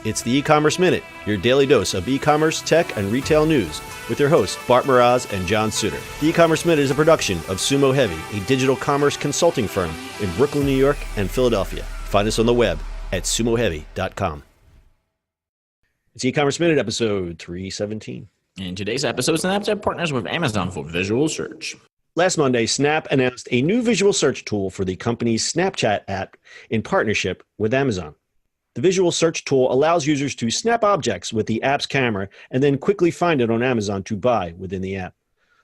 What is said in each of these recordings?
It's the E-Commerce Minute, your daily dose of e-commerce, tech, and retail news with your hosts, Bart Mroz and John Suter. The E-Commerce Minute is a production of Sumo Heavy, a digital commerce consulting firm in Brooklyn, New York, and Philadelphia. Find us on the web at sumoheavy.com. It's E-Commerce Minute, episode 317. In today's episode, Snapchat partners with Amazon for visual search. Last Monday, Snap announced a new visual search tool for the company's Snapchat app in partnership with Amazon. The visual search tool allows users to snap objects with the app's camera and then quickly find it on Amazon to buy within the app.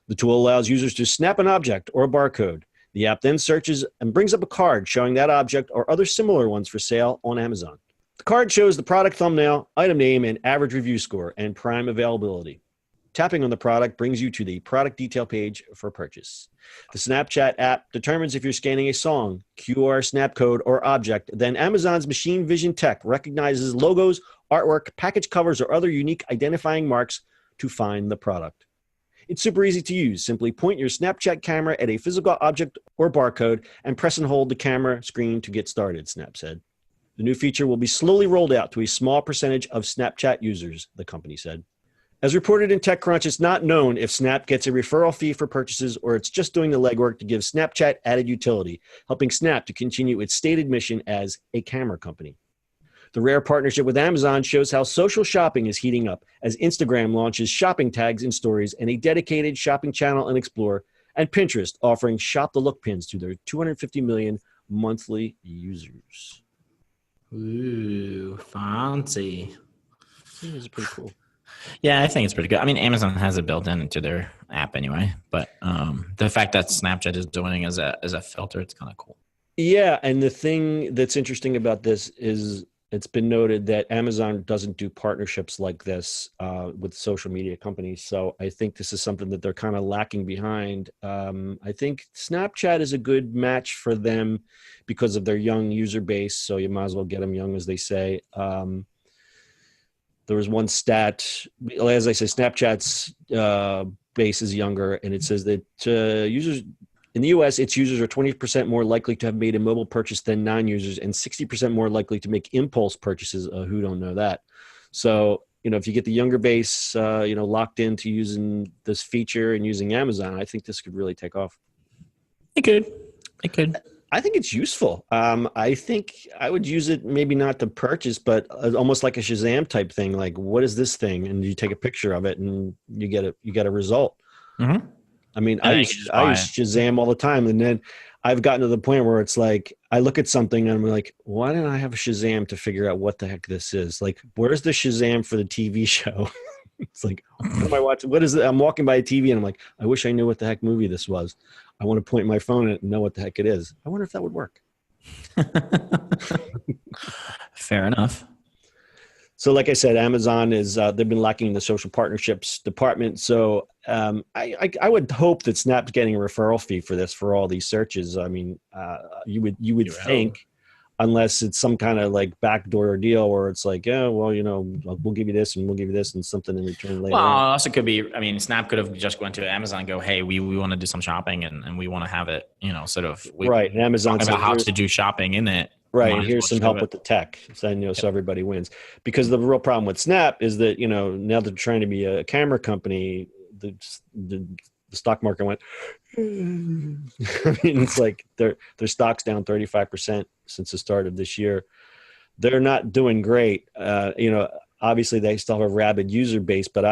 The tool allows users to snap an object or a barcode. The app then searches and brings up a card showing that object or other similar ones for sale on Amazon. The card shows the product thumbnail, item name, and average review score, and prime availability. Tapping on the product brings you to the product detail page for purchase. The Snapchat app determines if you're scanning a song, QR snap code, or object. Then Amazon's machine vision tech recognizes logos, artwork, package covers, or other unique identifying marks to find the product. It's super easy to use. Simply point your Snapchat camera at a physical object or barcode and press and hold the camera screen to get started, Snap said. The new feature will be slowly rolled out to a small percentage of Snapchat users, the company said. As reported in TechCrunch, it's not known if Snap gets a referral fee for purchases or it's just doing the legwork to give Snapchat added utility, helping Snap to continue its stated mission as a camera company. The rare partnership with Amazon shows how social shopping is heating up as Instagram launches shopping tags in stories and a dedicated shopping channel in Explore, and Pinterest offering shop the look pins to their 250 million monthly users. Ooh, fancy. It's pretty cool. Yeah, I think it's pretty good. I mean, Amazon has it built into their app anyway, but the fact that Snapchat is doing as a filter, it's kind of cool. Yeah, and the thing that's interesting about this is it's been noted that Amazon doesn't do partnerships like this with social media companies. So I think this is something that they're kind of lacking behind. I think Snapchat is a good match for them because of their young user base. So you might as well get them young, as they say. There was one stat, as I said, Snapchat's base is younger, and it says that users in the U.S., its users are 20% more likely to have made a mobile purchase than non-users, and 60% more likely to make impulse purchases. Who don't know that? So, if you get the younger base, locked into using this feature and using Amazon, I think this could really take off. It could. I think it's useful. I think I would use it maybe not to purchase, but almost like a Shazam type thing. Like, what is this thing? And you take a picture of it, and you get a result. Mm-hmm. I mean, I use Shazam all the time, and then I've gotten to the point where it's like I look at something and I'm like, why didn't I have Shazam to figure out what the heck this is? Like, where's the Shazam for the TV show? It's like, what am I watching? What is it? I'm walking by a TV and I'm like, I wish I knew what the heck movie this was. I want to point my phone at it and know what the heck it is. I wonder if that would work. Fair enough. So like I said, Amazon is, they've been lacking in the social partnerships department. So I would hope that Snap's getting a referral fee for this, for all these searches. I mean, you would think, unless it's some kind of like backdoor deal where it's like, yeah, well, we'll give you this and we'll give you this and something in return later. Well, also could be, I mean, Snap could have just went to Amazon and go, hey, we want to do some shopping and we want to have it, sort of. Right. And Amazon about how to do shopping in it. Right. And here's some help with the tech. So, so everybody wins. Because the real problem with Snap is that, now they're trying to be a camera company, the stock market went, I mean, it's like their stock's down 35% since the start of this year. They're not doing great. Obviously they still have a rabid user base, but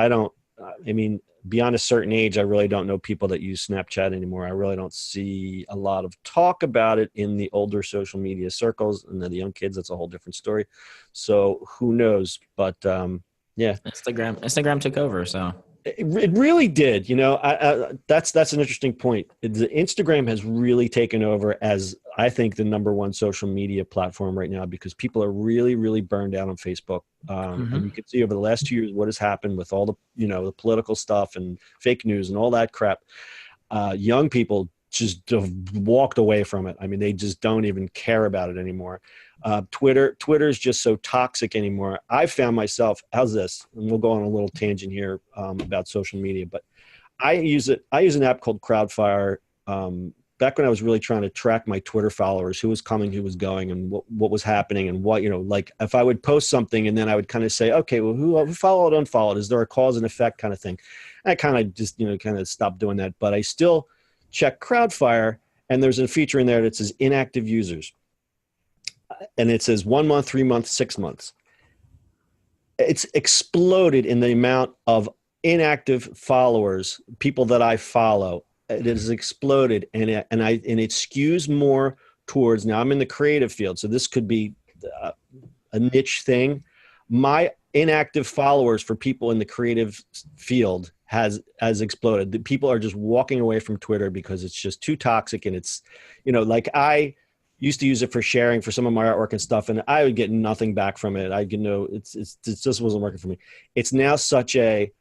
beyond a certain age, I really don't know people that use Snapchat anymore. I really don't see a lot of talk about it in the older social media circles, and then the young kids, that's a whole different story. So who knows? But yeah. Instagram took over, so. It really did. That's an interesting point. Instagram has really taken over as, I think, the number one social media platform right now, because people are really, really burned out on Facebook. And you can see over the last 2 years what has happened with all the, the political stuff and fake news and all that crap. Young people just have walked away from it. I mean, they just don't even care about it anymore. Twitter is just so toxic anymore. I found myself, how's this? And we'll go on a little tangent here about social media, but I use an app called Crowdfire back when I was really trying to track my Twitter followers, who was coming, who was going, and what was happening, and what, like if I would post something and then I would kind of say, okay, well, who followed, unfollowed? Is there a cause and effect kind of thing? And I kind of just, kind of stopped doing that, but I still check Crowdfire, and there's a feature in there that says inactive users. And it says 1 month, 3 months, 6 months. It's exploded in the amount of inactive followers, people that I follow. It has exploded, and it skews more towards, now I'm in the creative field, so this could be a niche thing. My inactive followers for people in the creative field has exploded. The people are just walking away from Twitter because it's just too toxic, and it's, like I used to use it for sharing for some of my artwork and stuff, and I would get nothing back from it. It just wasn't working for me. It's now such a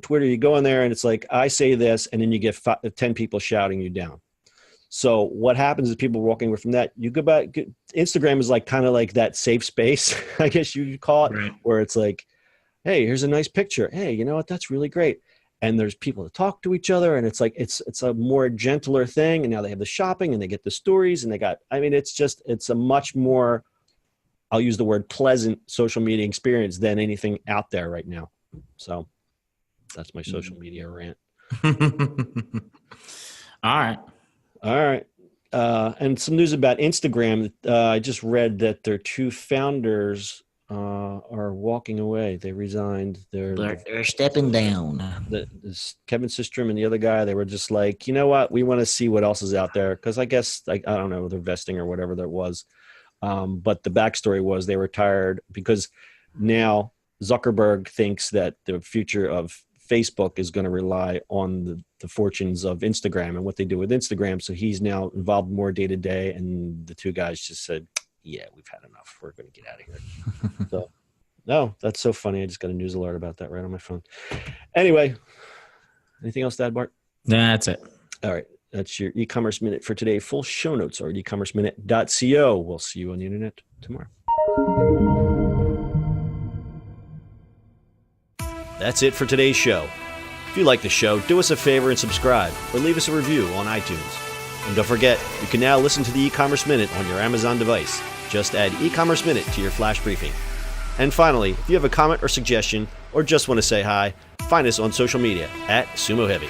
Twitter, you go in there and it's like, I say this, and then you get 10 people shouting you down. So what happens is people walking away from that. You go back, Instagram is like kind of like that safe space, I guess you could call it, right, where it's like, hey, here's a nice picture. Hey, you know what? That's really great. And there's people to talk to each other, and it's like, it's a more gentler thing. And now they have the shopping, and they get the stories, and it's a much more, I'll use the word pleasant social media experience than anything out there right now. So that's my social media rant. All right. And some news about Instagram. I just read that their 2 founders are walking away. They resigned. They're stepping down. Kevin Systrom and the other guy, they were just like, you know what? We want to see what else is out there. Because I guess, I don't know, they're vesting or whatever that was. But the backstory was they were tired because now Zuckerberg thinks that the future of Facebook is going to rely on the fortunes of Instagram and what they do with Instagram. So he's now involved more day to day. And the 2 guys just said, yeah, we've had enough. We're going to get out of here. So, no, that's so funny. I just got a news alert about that right on my phone. Anyway, anything else to add, Bart? That's it. All right. That's your e-commerce minute for today. Full show notes are at ecommerceminute.co. We'll see you on the internet tomorrow. That's it for today's show. If you like the show, do us a favor and subscribe, or leave us a review on iTunes. And don't forget, you can now listen to the e-commerce minute on your Amazon device. Just add e-commerce minute to your flash briefing. And finally, if you have a comment or suggestion, or just want to say hi, find us on social media at Sumo Heavy.